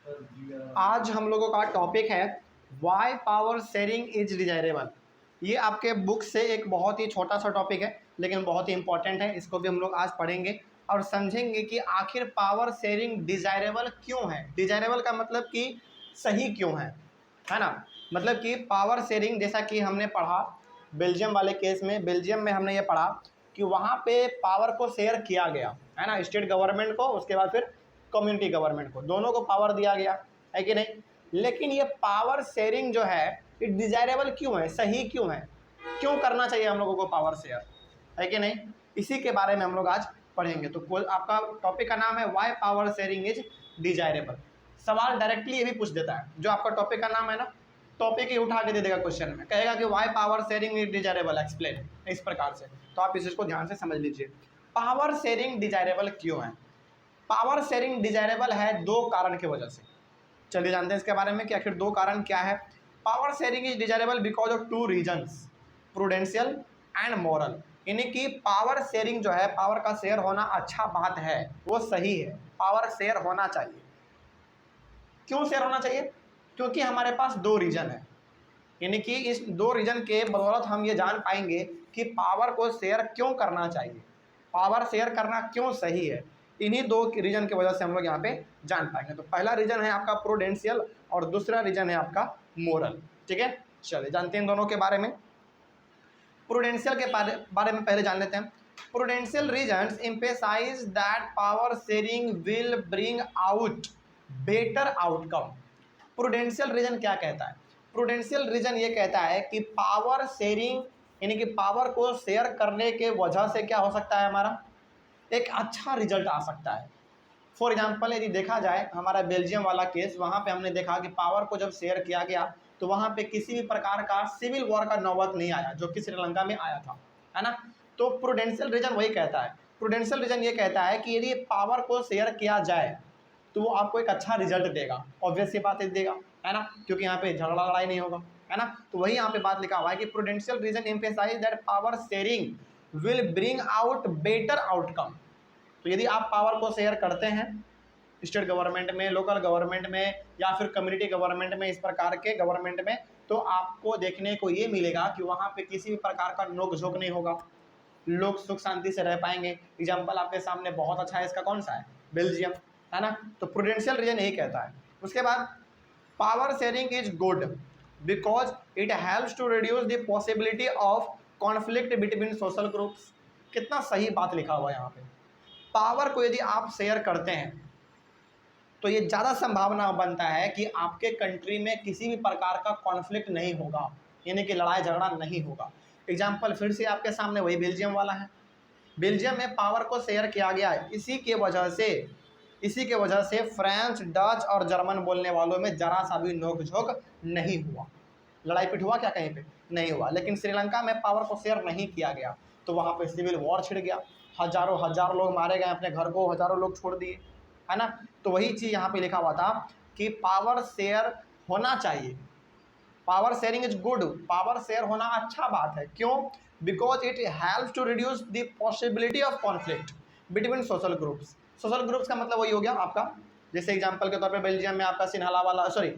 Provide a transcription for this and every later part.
आज हम लोगों का टॉपिक है why power sharing is desirable. ये आपके बुक से एक बहुत ही छोटा सा टॉपिक है लेकिन बहुत ही इंपॉर्टेंट है। इसको भी हम लोग आज पढ़ेंगे और समझेंगे कि आखिर पावर शेयरिंग डिजायरेबल क्यों है। डिजायरेबल का मतलब कि सही क्यों है ना। मतलब कि पावर शेयरिंग, जैसा कि हमने पढ़ा बेल्जियम वाले केस में, बेल्जियम में हमने ये पढ़ा कि वहाँ पे पावर को शेयर किया गया है ना, स्टेट गवर्नमेंट को, उसके बाद फिर कम्युनिटी गवर्नमेंट को, दोनों को पावर दिया गया है कि नहीं। लेकिन ये पावर शेयरिंग जो है ये डिजायरेबल क्यों है, सही क्यों है, क्यों करना चाहिए हम लोगों को पावर शेयर, है कि नहीं। इसी के बारे में हम लोग आज पढ़ेंगे। तो आपका टॉपिक का नाम है why power sharing is desirable. सवाल डायरेक्टली ये भी पूछ देता है, जो आपका टॉपिक का नाम है ना, टॉपिक ही उठा के दे देगा क्वेश्चन में, कहेगा कि why power sharing is desirable explain, इस प्रकार से। तो आप इस चीज को ध्यान से समझ लीजिए, पावर शेयरिंग डिजायरेबल क्यों है। पावर शेयरिंग डिजायरेबल है दो कारण की वजह से। चलिए जानते हैं इसके बारे में कि आखिर दो कारण क्या है। Power sharing is desirable because of two reasons, prudential and moral. यानी कि पावर शेयरिंग जो है, पावर का शेयर होना अच्छा बात है, वो सही है, पावर शेयर होना चाहिए। क्यों शेयर होना चाहिए? क्योंकि हमारे पास दो रीजन है। यानी कि इस दो रीजन के बदौलत हम ये जान पाएंगे कि पावर को शेयर क्यों करना चाहिए, पावर शेयर करना क्यों सही है। इन्हीं दो रीजन की वजह से हम लोग यहाँ पे जान पाएंगे। तो पहला रीजन है आपका प्रूडेंशियल और दूसरा रीजन है आपका मोरल। ठीक है, चलिए जानते हैं दोनों के बारे में। प्रूडेंशियल के बारे में पहले जान लेते हैं। Prudential reasons emphasise that power sharing will bring out better outcome. प्रूडेंशियल रीजन क्या कहता है? प्रूडेंशियल रीजन ये कहता है कि पावर शेयरिंग यानी कि पावर को शेयर करने के वजह से क्या हो सकता है, हमारा एक अच्छा रिजल्ट आ सकता है। फॉर एग्जांपल यदि देखा जाए हमारा बेल्जियम वाला केस, वहाँ पे हमने देखा कि पावर को जब शेयर किया गया तो वहाँ पे किसी भी प्रकार का सिविल वॉर का नौबत नहीं आया, जो कि श्रीलंका में आया था, है ना। तो प्रूडेंशियल रीजन वही कहता है, प्रूडेंशियल रीजन ये कहता है कि यदि पावर को शेयर किया जाए तो वो आपको एक अच्छा रिजल्ट देगा, ऑब्वियस सी बात है देगा, है ना, क्योंकि यहाँ पे झगड़ा लड़ाई नहीं होगा, है ना। तो वही यहाँ पे बात लिखा हुआ है कि prudential reason emphasise that power sharing will bring out better outcome. तो यदि आप पावर को शेयर करते हैं स्टेट गवर्नमेंट में, लोकल गवर्नमेंट में या फिर कम्युनिटी गवर्नमेंट में, इस प्रकार के गवर्नमेंट में, तो आपको देखने को ये मिलेगा कि वहाँ पे किसी भी प्रकार का नोक झोंक नहीं होगा, लोग सुख शांति से रह पाएंगे। एग्जाम्पल आपके सामने बहुत अच्छा है, इसका कौन सा है, बेल्जियम, है ना। तो प्रूडेंशियल रीजन यही कहता है। उसके बाद power sharing is good because it helps to reduce the possibility of conflict between social groups. कितना सही बात लिखा हुआ है यहाँ पे। पावर को यदि आप शेयर करते हैं तो ये ज़्यादा संभावना बनता है कि आपके कंट्री में किसी भी प्रकार का कॉन्फ्लिक्ट नहीं होगा, यानी कि लड़ाई झगड़ा नहीं होगा। एग्जाम्पल फिर से आपके सामने वही बेल्जियम वाला है। बेल्जियम में पावर को शेयर किया गया है, इसी के वजह से फ्रेंच, डच और जर्मन बोलने वालों में जरा सा भी नोक झोंक नहीं हुआ, लड़ाई पिट हुआ क्या, कहीं पे नहीं हुआ। लेकिन श्रीलंका में पावर को शेयर नहीं किया गया तो वहाँ पे सिविल वॉर छिड़ गया, हजारों लोग मारे गए, अपने घर को हजारों लोग छोड़ दिए, है ना। तो वही चीज़ यहाँ पे लिखा हुआ था कि पावर शेयर होना चाहिए, power sharing is good, power share होना अच्छा बात है। क्यों? Because it helps to reduce the possibility of conflict between social groups. Social groups का मतलब वही हो गया आपका, जैसे एग्जांपल के तौर पे बेल्जियम में आपका सिन्हाला वाला, सॉरी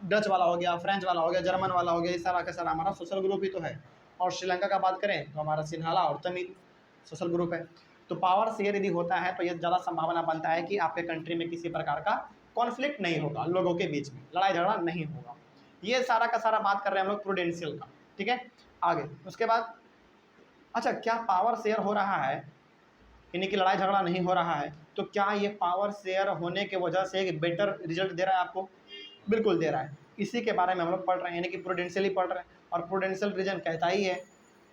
डच वाला हो गया, फ्रेंच वाला हो गया, जर्मन वाला हो गया, ये सारा का सारा हमारा सोशल ग्रुप ही तो है। और श्रीलंका का बात करें तो हमारा सिन्हाला और तमिल सोशल ग्रुप है। तो पावर शेयर यदि होता है तो ये ज़्यादा संभावना बनता है कि आपके कंट्री में किसी प्रकार का कॉन्फ्लिक्ट नहीं होगा, लोगों के बीच में लड़ाई झगड़ा नहीं होगा। ये सारा का सारा बात कर रहे हैं हम लोग प्रूडेंशियल का। ठीक है, आगे उसके बाद अच्छा, क्या पावर शेयर हो रहा है यानी कि लड़ाई झगड़ा नहीं हो रहा है, तो क्या ये पावर शेयर होने के वजह से एक बेटर रिजल्ट दे रहा है आपको? बिल्कुल दे रहा है। इसी के बारे में हम लोग पढ़ रहे हैं, यानी कि प्रूडेंशियली पढ़ रहे हैं। और प्रूडेंशियल रीजन कहता ही है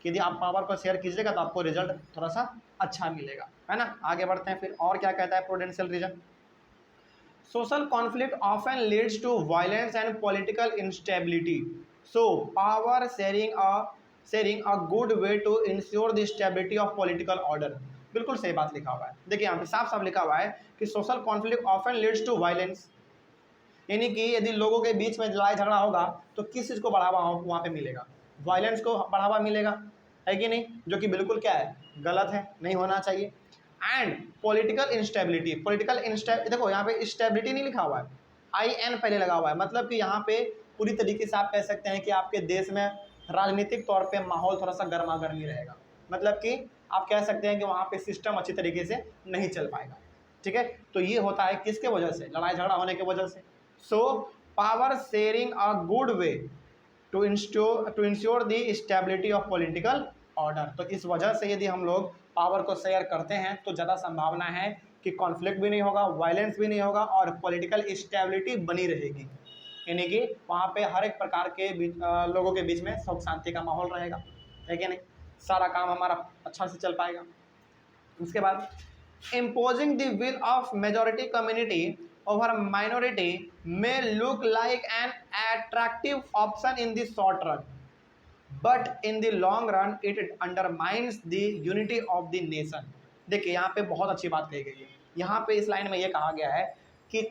कि यदि आप पावर को शेयर कीजिएगा तो आपको रिजल्ट थोड़ा सा अच्छा मिलेगा, है ना। आगे बढ़ते हैं फिर, और क्या कहता है prudential reason. Social conflict often leads to violence and political instability. So, power sharing a good way to ensure the stability of political order. बिल्कुल सही बात लिखा हुआ है। देखिए यहाँ पे साफ साफ लिखा हुआ है कि social conflict often leads to violence, यानी कि यदि लोगों के बीच में लड़ाई झगड़ा होगा तो किस चीज़ को बढ़ावा वहाँ पे मिलेगा, वायलेंस को बढ़ावा मिलेगा, है कि नहीं, जो कि बिल्कुल क्या है, गलत है, नहीं होना चाहिए। And political instability. देखो यहाँ पे स्टेबिलिटी नहीं लिखा हुआ है, IN पहले लगा हुआ है, मतलब कि यहाँ पे पूरी तरीके से आप कह सकते हैं कि आपके देश में राजनीतिक तौर पे माहौल थोड़ा सा गर्मा गर्मी रहेगा, मतलब कि आप कह सकते हैं कि वहाँ पे सिस्टम अच्छी तरीके से नहीं चल पाएगा। ठीक है, तो ये होता है किसके वजह से, लड़ाई झगड़ा होने की वजह से। So power sharing a good way to ensure the stability of political order. तो इस वजह से यदि हम लोग पावर को शेयर करते हैं तो ज़्यादा संभावना है कि कॉन्फ्लिक्ट भी नहीं होगा, वायलेंस भी नहीं होगा और पॉलिटिकल स्टेबिलिटी बनी रहेगी, यानी कि वहाँ पे हर एक प्रकार के लोगों के बीच में सुख शांति का माहौल रहेगा, है कि नहीं, सारा काम हमारा अच्छा से चल पाएगा। उसके बाद imposing the will of majority community over minority may look like an attractive option in the short run, but in the long run it undermines the unity of the nation। देखिए यहाँ पे बहुत अच्छी बात कही गई है, यहाँ पे इस लाइन में ये कहा गया है कि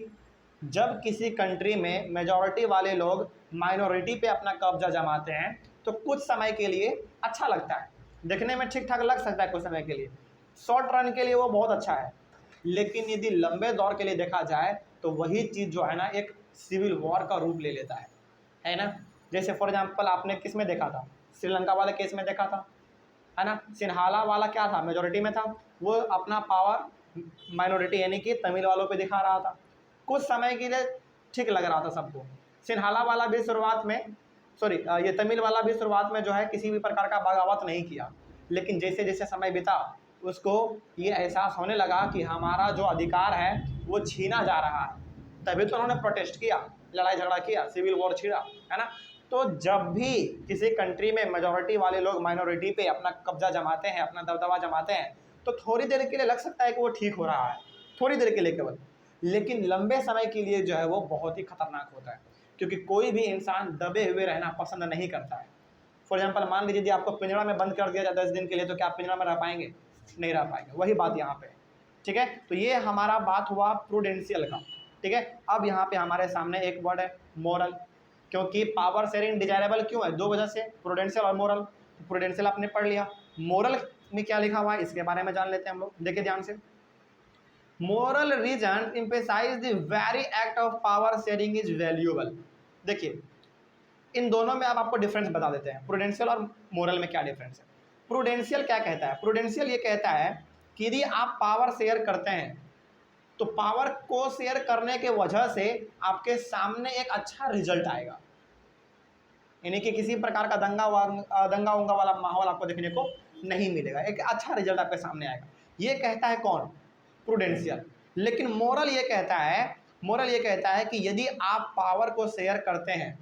जब किसी कंट्री में मेजॉरिटी वाले लोग माइनॉरिटी पे अपना कब्जा जमाते हैं तो कुछ समय के लिए अच्छा लगता है, देखने में ठीक ठाक लग सकता है कुछ समय के लिए, शॉर्ट रन के लिए वो बहुत अच्छा है, लेकिन यदि लंबे दौर के लिए देखा जाए तो वही चीज़ जो है ना एक सिविल वॉर का रूप ले लेता है ना। जैसे फॉर एग्जांपल आपने किस में देखा था, श्रीलंका वाले केस में देखा था, है ना। सिन्हाला वाला क्या था, मेजॉरिटी में था, वो अपना पावर माइनॉरिटी यानी कि तमिल वालों पे दिखा रहा था, कुछ समय के लिए ठीक लग रहा था सबको। सिन्हाला वाला भी शुरुआत में ये तमिल वाला भी शुरुआत में जो है किसी भी प्रकार का बगावत नहीं किया, लेकिन जैसे जैसे समय बीता उसको ये एहसास होने लगा कि हमारा जो अधिकार है वो छीना जा रहा है, तभी तो उन्होंने प्रोटेस्ट किया, लड़ाई झगड़ा किया, सिविल वॉर छिड़ा, है ना। तो जब भी किसी कंट्री में मेजॉरिटी वाले लोग माइनॉरिटी पे अपना कब्जा जमाते हैं, अपना दबदबा जमाते हैं, तो थोड़ी देर के लिए लग सकता है कि वो ठीक हो रहा है, थोड़ी देर के लिए केवल, लेकिन लंबे समय के लिए जो है वो बहुत ही खतरनाक होता है, क्योंकि कोई भी इंसान दबे हुए रहना पसंद नहीं करता है। फॉर एग्जाम्पल मान लीजिए यदि आपको पिंजड़ा में बंद कर दिया जाए 10 दिन के लिए, तो क्या आप पिंजड़ा में रह पाएंगे? नहीं रह पाएंगे, वही बात यहाँ पे। ठीक है, तो ये हमारा बात हुआ प्रूडेंशियल का। ठीक है, अब यहाँ पे हमारे सामने एक वर्ड है मोरल, क्योंकि पावर शेयरिंग डिजायरेबल क्यों है, दो वजह से, प्रूडेंशियल और मोरल। प्रूडेंशियल आपने पढ़ लिया, मोरल में क्या लिखा हुआ है इसके बारे में जान लेते हैं हम लोग। देखिए ध्यान से, moral reason emphasise the very act of power sharing is valuable. देखिए इन दोनों में अब आपको डिफरेंस बता देते हैं, प्रूडेंशियल और मोरल में क्या डिफरेंस है। प्रूडेंशियल क्या कहता है, प्रूडेंशियल ये कहता है कि यदि आप पावर शेयर करते हैं तो पावर को शेयर करने के वजह से आपके सामने एक अच्छा रिजल्ट आएगा, यानी कि किसी प्रकार का दंगा उंगा वाला माहौल आपको देखने को नहीं मिलेगा, एक अच्छा रिजल्ट आपके सामने आएगा। ये कहता है कौन, प्रूडेंशियल। लेकिन मोरल ये कहता है कि यदि आप पावर को शेयर करते हैं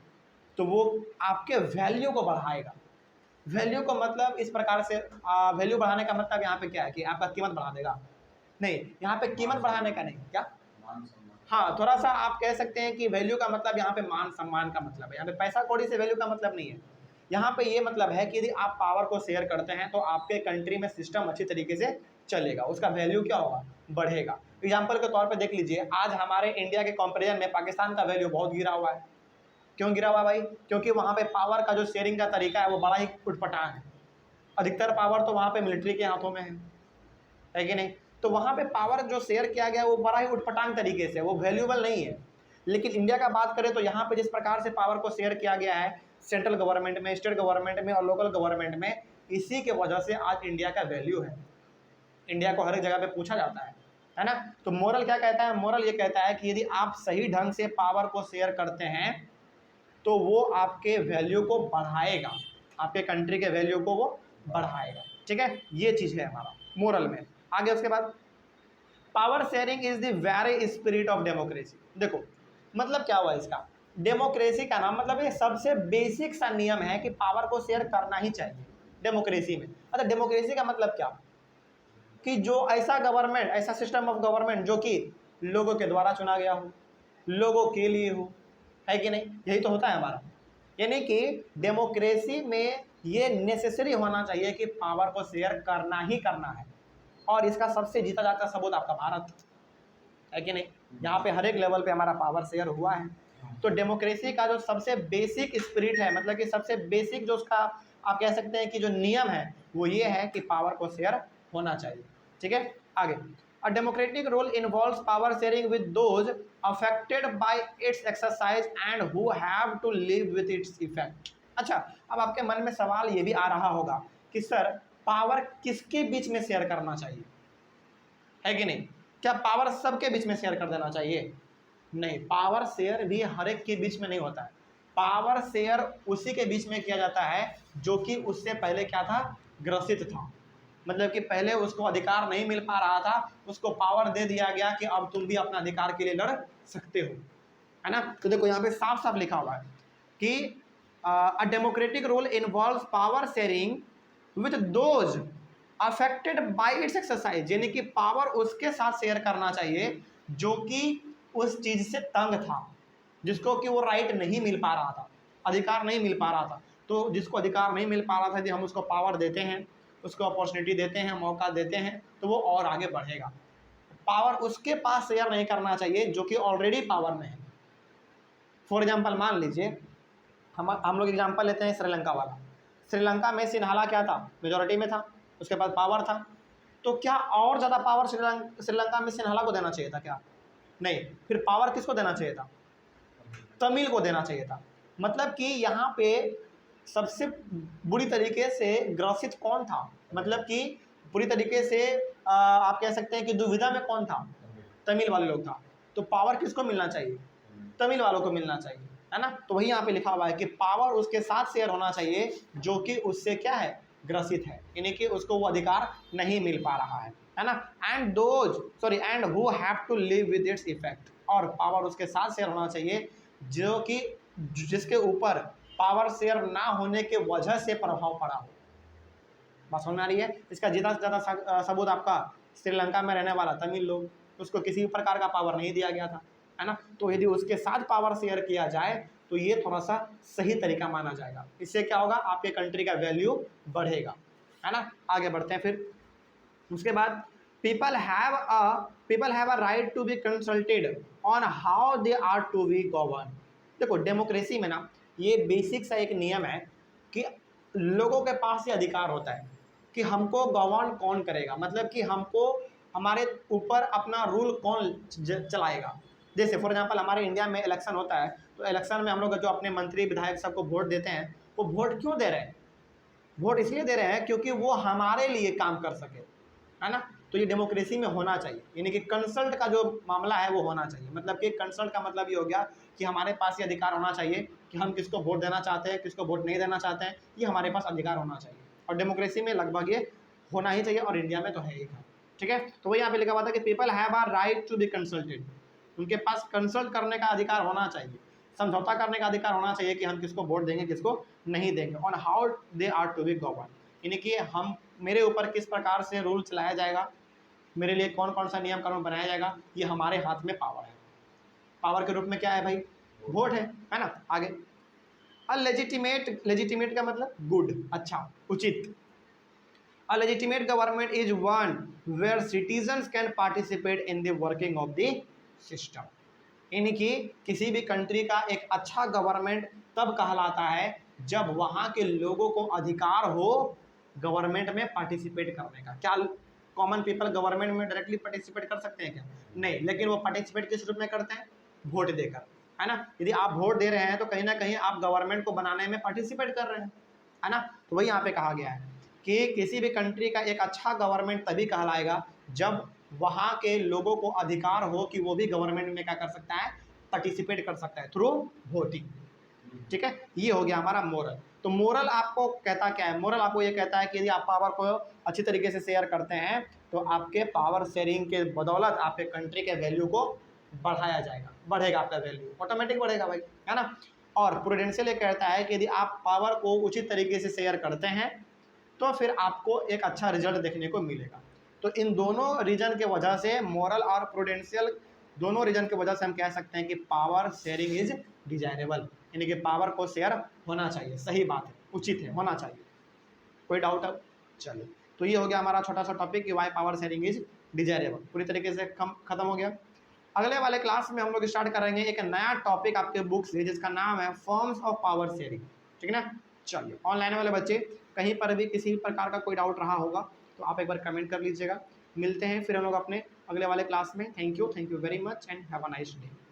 तो वो आपके वैल्यू को बढ़ाएगा। वैल्यू को मतलब इस प्रकार से, वैल्यू बढ़ाने का मतलब यहाँ पे क्या है कि आपका कीमत बढ़ा देगा, नहीं, यहाँ पे कीमत बढ़ाने का नहीं, क्या, हाँ थोड़ा सा आप कह सकते हैं कि वैल्यू का मतलब यहाँ पे मान सम्मान का मतलब है, यहाँ पे पैसा कौड़ी से वैल्यू का मतलब नहीं है। यहाँ पे ये मतलब है कि यदि आप पावर को शेयर करते हैं तो आपके कंट्री में सिस्टम अच्छी तरीके से चलेगा, उसका वैल्यू क्या होगा, बढ़ेगा। एग्जाम्पल के तौर पर देख लीजिए, आज हमारे इंडिया के कंपेरिजन में पाकिस्तान का वैल्यू बहुत गिरा हुआ है। क्यों गिरा हुआ भाई, क्योंकि वहाँ पे पावर का जो शेयरिंग का तरीका है वो बड़ा ही उटपटांग है, अधिकतर पावर तो वहाँ पे मिलिट्री के हाथों में है कि नहीं। तो वहाँ पे पावर जो शेयर किया गया वो बड़ा ही उटपटांग तरीके से, वो वैल्यूएबल नहीं है। लेकिन इंडिया का बात करें तो यहाँ पे जिस प्रकार से पावर को शेयर किया गया है सेंट्रल गवर्नमेंट में, स्टेट गवर्नमेंट में और लोकल गवर्नमेंट में, इसी के वजह से आज इंडिया का वैल्यू है, इंडिया को हर एक जगह पे पूछा जाता है ना। तो मोरल क्या कहता है, मोरल ये कहता है कि यदि आप सही ढंग से पावर को शेयर करते हैं तो वो आपके वैल्यू को बढ़ाएगा, आपके कंट्री के वैल्यू को वो बढ़ाएगा। ठीक है, ये चीज़ है हमारा मोरल में। आगे उसके बाद, power sharing is the very spirit of democracy. देखो मतलब क्या हुआ इसका, डेमोक्रेसी का नाम मतलब ये सबसे बेसिक सा नियम है कि पावर को शेयर करना ही चाहिए डेमोक्रेसी में। अच्छा, डेमोक्रेसी का मतलब क्या, कि जो ऐसा गवर्नमेंट, ऐसा सिस्टम ऑफ गवर्नमेंट जो कि लोगों के द्वारा चुना गया हो, लोगों के लिए हो, है कि नहीं, यही तो होता है हमारा। यानी कि डेमोक्रेसी में ये नेसेसरी होना चाहिए कि पावर को शेयर करना ही करना है, और इसका सबसे जीता जाता सबूत आपका भारत है कि नहीं, यहाँ पे हर एक लेवल पे हमारा पावर शेयर हुआ है। तो डेमोक्रेसी का जो सबसे बेसिक स्पिरिट है, मतलब कि सबसे बेसिक जो उसका आप कह सकते हैं कि जो नियम है वो ये है कि पावर को शेयर होना चाहिए। ठीक है, आगे, a democratic rule involves power sharing with those affected by its exercise and who have to live with its effect. अच्छा, अब आपके मन में सवाल ये भी आ रहा होगा कि सर पावर किसके बीच में शेयर करना चाहिए, है कि नहीं? क्या पावर सबके बीच में शेयर कर देना चाहिए? नहीं, पावर शेयर भी हर एक के बीच में नहीं होता है। पावर शेयर उसी के बीच में किया जाता है जो कि उससे पहले क्या था, ग्रसित था। मतलब कि पहले उसको अधिकार नहीं मिल पा रहा था, उसको पावर दे दिया गया कि अब तुम भी अपना अधिकार के लिए लड़ सकते हो, है ना? तो देखो यहाँ पे साफ साफ लिखा हुआ है कि अ democratic rule involves power sharing with those affected by its exercise, यानी कि पावर उसके साथ शेयर करना चाहिए जो कि उस चीज से तंग था, जिसको कि वो राइट नहीं मिल पा रहा था, अधिकार नहीं मिल पा रहा था। तो जिसको अधिकार नहीं मिल पा रहा था, यदि हम उसको पावर देते हैं, उसको अपॉर्चुनिटी देते हैं, मौका देते हैं, तो वो और आगे बढ़ेगा। पावर उसके पास शेयर नहीं करना चाहिए जो कि ऑलरेडी पावर में है। फॉर एग्जाम्पल मान लीजिए हम लोग एग्जाम्पल लेते हैं श्रीलंका वाला। श्रीलंका में सिन्हाला क्या था, मेजोरिटी में था, उसके पास पावर था। तो क्या और ज़्यादा पावर श्रीलंका में सिन्हाला को देना चाहिए था क्या? नहीं। फिर पावर किसको देना चाहिए था? तमिल को देना चाहिए था। मतलब कि यहाँ पे सबसे बुरी तरीके से ग्रसित कौन था, मतलब कि बुरी तरीके से आप कह सकते हैं कि दुविधा में कौन था? तमिल वाले लोग था। तो पावर किसको मिलना चाहिए? तमिल वालों को मिलना चाहिए, है ना? तो वही यहाँ पे लिखा हुआ है कि पावर उसके साथ शेयर होना चाहिए जो कि उससे क्या है, ग्रसित है, यानी कि उसको वो अधिकार नहीं मिल पा रहा है ना? And who have to live with its effect, और पावर उसके साथ शेयर होना चाहिए जो कि जिसके ऊपर पावर शेयर ना होने के वजह से प्रभाव पड़ा हो। बात समझ में आ रही है? इसका ज़्यादा से ज़्यादा सबूत आपका श्रीलंका में रहने वाला तमिल लोग, उसको किसी भी प्रकार का पावर नहीं दिया गया था, है ना? तो यदि उसके साथ पावर शेयर किया जाए तो ये थोड़ा सा सही तरीका माना जाएगा। इससे क्या होगा, आपके कंट्री का वैल्यू बढ़ेगा, है ना? आगे बढ़ते हैं फिर। उसके बाद people have a right to be consulted on how they are to be govern. देखो डेमोक्रेसी में ना ये बेसिक सा एक नियम है कि लोगों के पास ये अधिकार होता है कि हमको गवर्न कौन करेगा, मतलब कि हमको हमारे ऊपर अपना रूल कौन चलाएगा। जैसे फॉर एग्जांपल हमारे इंडिया में इलेक्शन होता है, तो इलेक्शन में हम लोग जो अपने मंत्री विधायक सबको वोट देते हैं, वो वोट क्यों दे रहे हैं? वोट इसलिए दे रहे हैं क्योंकि वो हमारे लिए काम कर सके, है ना? तो ये डेमोक्रेसी में होना चाहिए, यानी कि कंसल्ट का जो मामला है वो होना चाहिए। मतलब कि कंसल्ट का मतलब ये हो गया कि हमारे पास ये अधिकार होना चाहिए कि हम किसको वोट देना चाहते हैं, किसको वोट नहीं देना चाहते हैं, ये हमारे पास अधिकार होना चाहिए। और डेमोक्रेसी में लगभग ये होना ही चाहिए, और इंडिया में तो है ही है। ठीक है, तो वही यहाँ पे लिखा हुआ था कि people have a right to be consulted, उनके पास कंसल्ट करने का अधिकार होना चाहिए, समझौता करने का अधिकार होना चाहिए कि हम किसको वोट देंगे, किसको नहीं देंगे, on how they are to be govern, यानी कि हम मेरे ऊपर किस प्रकार से रूल चलाया जाएगा, मेरे लिए कौन कौन सा नियम कानून बनाया जाएगा, ये हमारे हाथ में पावर है। पावर के रूप में क्या है भाई? वोट है ना? आगे, लेजिटिमेट का मतलब गुड, अच्छा, उचित। A legitimate government is one where citizens can participate in the working of the system. यानी कि किसी भी कंट्री का एक अच्छा गवर्नमेंट तब कहलाता है जब वहाँ के लोगों को अधिकार हो गवर्नमेंट में पार्टिसिपेट करने का। क्या कॉमन पीपल गवर्नमेंट में डायरेक्टली पार्टिसिपेट कर सकते हैं क्या? नहीं, लेकिन वो पार्टिसिपेट किस रूप में करते हैं? वोट देकर, है ना? यदि आप वोट दे रहे हैं तो कहीं ना कहीं आप गवर्नमेंट को बनाने में पार्टिसिपेट कर रहे हैं, है ना? तो वही यहाँ पे कहा गया है कि किसी भी कंट्री का एक अच्छा गवर्नमेंट तभी कहलाएगा जब वहाँ के लोगों को अधिकार हो कि वो भी गवर्नमेंट में क्या कर सकता है, पार्टिसिपेट कर सकता है थ्रू वोटिंग। ठीक है, ये हो गया हमारा मोरल। तो मोरल आपको कहता क्या है? मोरल आपको ये कहता है कि यदि आप पावर को अच्छी तरीके से शेयर करते हैं तो आपके पावर शेयरिंग के बदौलत आपके कंट्री के वैल्यू को बढ़ाया जाएगा, बढ़ेगा, आपका वैल्यू ऑटोमेटिक बढ़ेगा भाई, है ना? और प्रूडेंशियल ये कहता है कि यदि आप पावर को उचित तरीके से शेयर करते हैं तो फिर आपको एक अच्छा रिजल्ट देखने को मिलेगा। तो इन दोनों रीजन के वजह से, मोरल और प्रूडेंशियल दोनों रीजन की वजह से हम कह सकते हैं कि पावर शेयरिंग इज डिजायरेबल, यानी कि पावर को शेयर होना चाहिए। सही बात है, उचित है, होना चाहिए। कोई डाउट अब? चलिए, तो ये हो गया हमारा छोटा सा टॉपिक कि why power sharing is desirable, पूरी तरीके से खत्म हो गया। अगले वाले क्लास में हम लोग स्टार्ट करेंगे एक नया टॉपिक आपके बुक से जिसका नाम है फॉर्म्स ऑफ पावर शेयरिंग। ठीक है ना? चलिए, ऑनलाइन वाले बच्चे कहीं पर भी किसी प्रकार का कोई डाउट रहा होगा तो आप एक बार कमेंट कर लीजिएगा। मिलते हैं फिर हम लोग अपने अगले वाले क्लास में। Thank you very much and have a nice day.